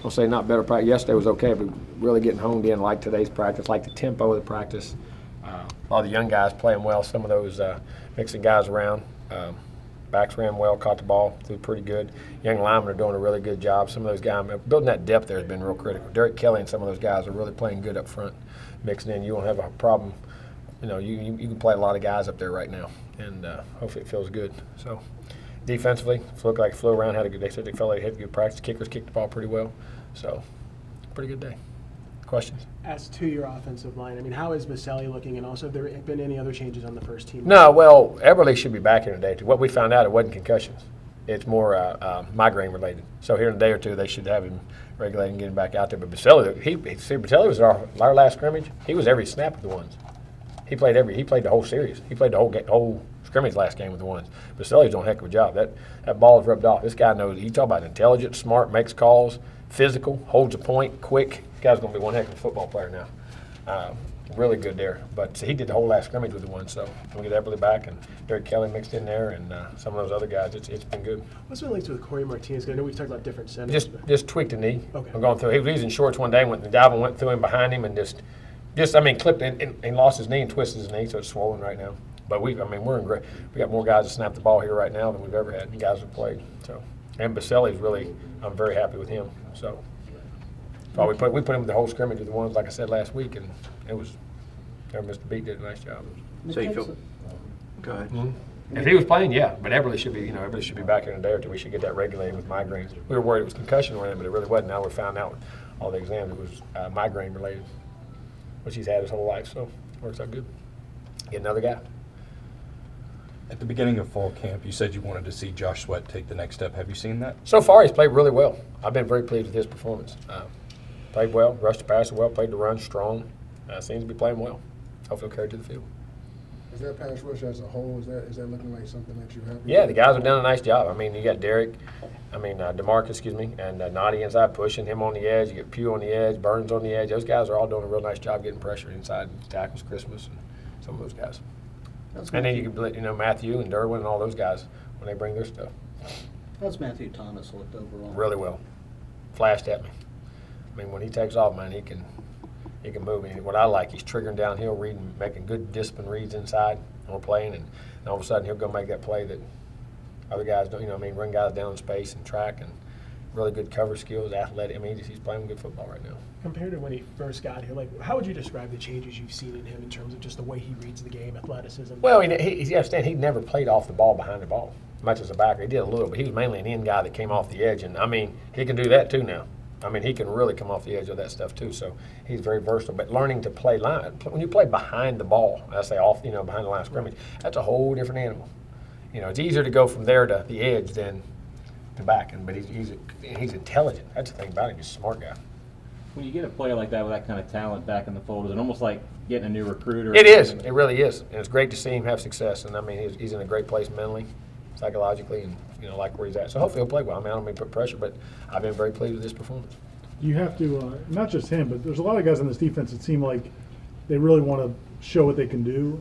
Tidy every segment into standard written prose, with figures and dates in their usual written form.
I'll say not better practice. Yesterday was okay, but really getting honed in like today's practice, like the tempo of the practice. A lot of the young guys playing well. Some of those mixing guys around. Backs ran well, caught the ball, threw pretty good. Young linemen are doing a really good job. Some of those guys, building that depth there has been real critical. Derek Kelly and some of those guys are really playing good up front, mixing in. You won't have a problem. You know, you can play a lot of guys up there right now, and hopefully it feels good. So defensively, it looked like it flew around, had a good day. Said they felt like they had good practice. Kickers kicked the ball pretty well. So pretty good day. Questions? As to your offensive line, I mean, how is Baselli looking, and also have there been any other changes on the first team? No, well, Everly should be back here today. What we found out, it wasn't concussions. It's more migraine related. So here in a day or two, they should have him regulated and get him back out there. But Baselli, Baselli was our last scrimmage. He was every snap with the ones. He played the whole series. He played the whole scrimmage last game with the ones. Baselli's doing a heck of a job. That ball is rubbed off. This guy knows. You talk about intelligent, smart, makes calls, physical, holds a point, quick. This guy's going to be one heck of a football player now. Really good there. But he did the whole last scrimmage with the ones. So we'll get Everly back, and Derek Kelly mixed in there, and some of those other guys. It's been good. What's been linked with Corey Martinez? I know we've talked about different centers. Just tweaked a knee. Okay. I'm going through. He was in shorts one day, and Dalvin went through him behind him and just clipped and lost his knee and twisted his knee, so it's swollen right now. But we're in great. We got more guys to snap the ball here right now than we've ever had. Guys have played. So, and Baselli's really, I'm very happy with him. So, we put him with the whole scrimmage with the ones like I said last week, and it was. Mr. Beat did a nice job. So you feel? Go ahead. Mm-hmm. If he was playing, yeah, but Everly should be back in a day or two. We should get that regulated with migraines. We were worried it was concussion related, but it really wasn't. Now we found out with all the exams it was migraine related, which he's had his whole life. So it works out good. Get another guy. At the beginning of fall camp, you said you wanted to see Josh Sweat take the next step. Have you seen that? So far, he's played really well. I've been very pleased with his performance. Played well, rushed the passer well, played the run strong. Seems to be playing well. Hopefully he'll carry to the field. Is that pass rush as a whole, is that looking like something that you're happy with? Yeah, the guys have done a nice job. I mean, you got DeMarcus, and Noddy inside pushing him on the edge. You get Pugh on the edge, Burns on the edge. Those guys are all doing a real nice job getting pressure inside tackles, Christmas, and some of those guys. And then you can, Matthew and Derwin and all those guys when they bring their stuff. How's Matthew Thomas looked overall? Really well. Flashed at me. I mean, when he takes off, man, he can move. And what I like, he's triggering downhill, reading, making good discipline reads inside, and we're playing, and all of a sudden he'll go make that play that other guys don't, run guys down in space and track, and really good cover skills, athletic. I mean, he's playing good football right now. Compared to when he first got here, how would you describe the changes you've seen in him in terms of just the way he reads the game, athleticism? Well, you understand, he never played off the ball behind the ball, much as a backer. He did a little, but he was mainly an end guy that came off the edge, and, he can do that too now. He can really come off the edge of that stuff too. So he's very versatile. But learning to play line, when you play behind the ball, I say off, behind the line of scrimmage, that's a whole different animal. It's easier to go from there to the edge than to back. But he's intelligent. That's the thing about him. He's a smart guy. When you get a player like that with that kind of talent back in the fold, is it almost like getting a new recruiter? It is. It really is. And it's great to see him have success. And he's in a great place mentally, psychologically, and like where he's at. So hopefully he'll play well. I don't mean to put pressure, but I've been very pleased with his performance. You have to, not just him, but there's a lot of guys on this defense that seem like they really want to show what they can do.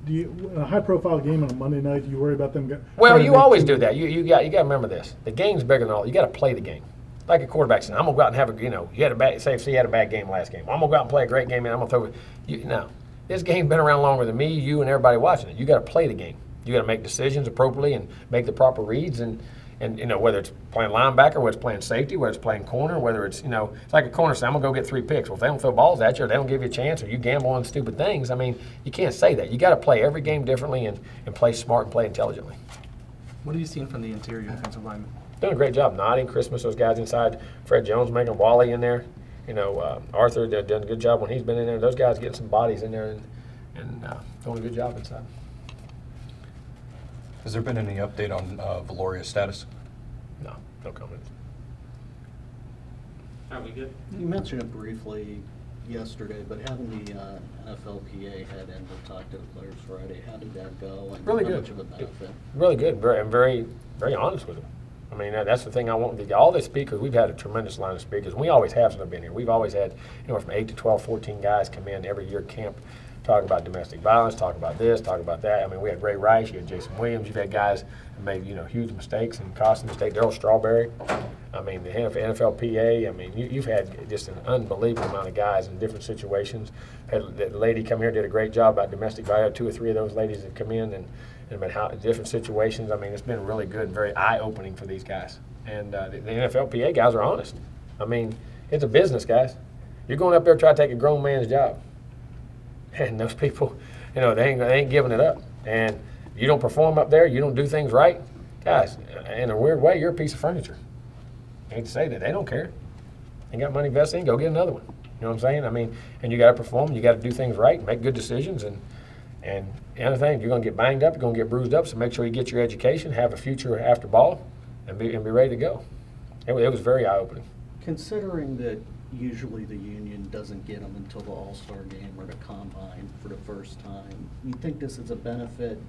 In a high-profile game on a Monday night, do you worry about them? Well, you always do that. You got to remember this. The game's bigger than all. You got to play the game. Like a quarterback saying, I'm gonna go out and have you had a bad. Say if you had a bad game last game, I'm gonna go out and play a great game, and I'm gonna throw it. Now, this game's been around longer than me, you, and everybody watching it. You got to play the game. You got to make decisions appropriately and make the proper reads, and whether it's playing linebacker, whether it's playing safety, whether it's playing corner, whether it's it's like a corner saying, I'm gonna go get 3 picks. Well, if they don't throw balls at you, or they don't give you a chance, or you gamble on stupid things, you can't say that. You got to play every game differently and play smart and play intelligently. What have you seen from the interior defensive linemen? Doing a great job. Nodding, Christmas, those guys inside. Fred Jones making Wally in there. Arthur done a good job when he's been in there. Those guys getting some bodies in there and doing a good job inside. Has there been any update on Valoria's status? No comment. Are we good? You mentioned it briefly yesterday, but having the NFLPA head in to talk to the players Friday, how did that go? And Really how good. much of a benefit? Really good. I'm very, very honest with them. That's the thing I want. All the speakers, we've had a tremendous line of speakers. And we always have since I've been here. We've always had, from 8 to 12, 14 guys come in every year camp, talk about domestic violence, talk about this, talk about that. We had Ray Rice, you had Jason Williams. You've had guys that made, huge mistakes and costly mistakes. Darryl Strawberry. I mean, the NFLPA, I mean, you've had just an unbelievable amount of guys in different situations. Had the lady come here, did a great job about domestic violence. 2 or 3 of those ladies that come in and been different situations. I mean, it's been really good, very eye-opening for these guys. And the NFLPA guys are honest. I mean, it's a business, guys. You're going up there to try to take a grown man's job. And those people, you know, they ain't giving it up. And you don't perform up there, you don't do things right, guys, in a weird way, you're a piece of furniture. I hate to say that. They don't care. They got money invested in, go get another one. You know what I'm saying? I mean, and you got to perform, you got to do things right, make good decisions, and the other thing, you're going to get banged up, you're going to get bruised up, so make sure you get your education, have a future after ball, and be ready to go. It was very eye-opening. Considering that usually the union doesn't get them until the All-Star game or the combine for the first time, you think this is a benefit,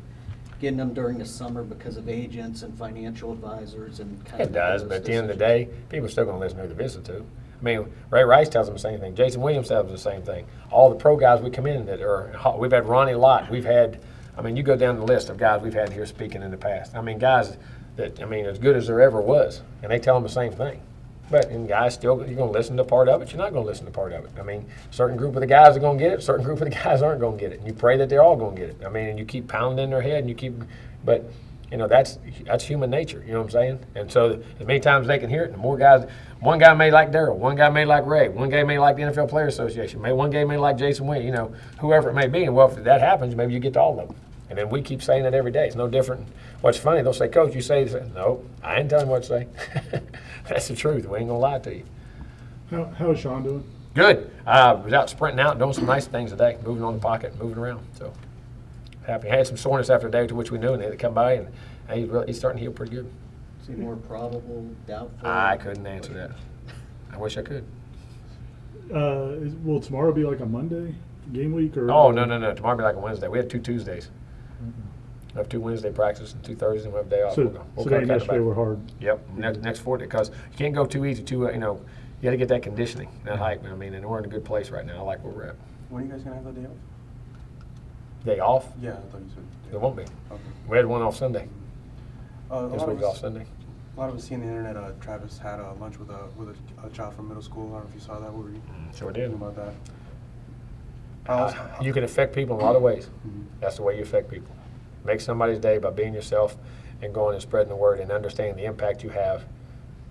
getting them during the summer because of agents and financial advisors and kind of It does, those but at the end of the decisions? day, people are still going to listen to who they listen to. I mean, Ray Rice tells them the same thing. Jason Williams tells them the same thing. All the pro guys we come in that are, we've had Ronnie Lott. We've had, I mean, you go down the list of guys we've had here speaking in the past. I mean, guys that, I mean, as good as there ever was, and they tell them the same thing. But and guys still, you're going to listen to part of it. You're not going to listen to part of it. I mean, certain group of the guys are going to get it. Certain group of the guys aren't going to get it. And you pray that they're all going to get it. I mean, and you keep pounding in their head, and you keep, but you know that's human nature. You know what I'm saying? And so as many times as they can hear it, the more guys. One guy may like Daryl. One guy may like Ray. One guy may like the NFL Players Association. One guy may like Jason Williams. You know, whoever it may be. And well, if that happens, maybe you get to all of them. And then we keep saying that every day. It's no different. What's funny, they'll say, Coach, you say this. No, I ain't telling you what to say. That's the truth. We ain't going to lie to you. How is Sean doing? Good. Was out sprinting out, doing some nice things today, moving on the pocket, moving around. So happy. Had some soreness after a day or two, which we knew, and they had to come by, and he's starting to heal pretty good. Is he more probable, doubtful? I couldn't answer that. I wish I could. Will tomorrow be like a Monday game week or? Oh, no. Tomorrow will be like a Wednesday. We have 2 Tuesdays. We have 2 Wednesday practices and 2 Thursdays, and we have a day off. So We'll today kinda and cut it yesterday back. were hard. Yep, next 4 days, because you can't go too easy, you know, you got to get that conditioning, that height. I mean, and we're in a good place right now. I like where we're at. When are you guys gonna have the day off? Day off? Yeah, I thought you said. There won't be. Okay. We had one off Sunday. A This lot week's of off us, Sunday. a lot of us see on the internet. Travis had lunch with a child from middle school. I don't know if you saw that. What were you Sure thinking did. about that? You can affect people in a lot of ways. Mhm. That's the way you affect people. Make somebody's day by being yourself and going and spreading the word and understanding the impact you have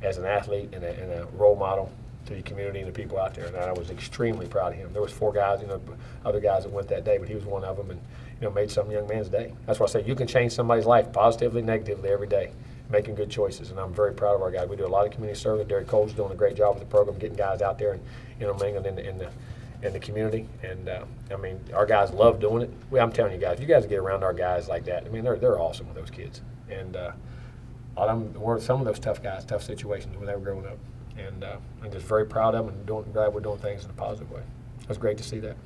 as an athlete and a role model to the community and the people out there. And I was extremely proud of him. There was 4 guys, you know, other guys that went that day, but he was one of them, and you know, made some young man's day. That's why I say you can change somebody's life positively, negatively every day, making good choices. And I'm very proud of our guys. We do a lot of community service. Derek Cole's doing a great job with the program, getting guys out there and you know, mingling in the community. And I mean, our guys love doing it. I'm telling you guys, you guys get around our guys like that. I mean, they're awesome with those kids. And a lot of them were some of those tough guys, tough situations when they were growing up. And I'm just very proud of them and glad we're doing things in a positive way. It was great to see that.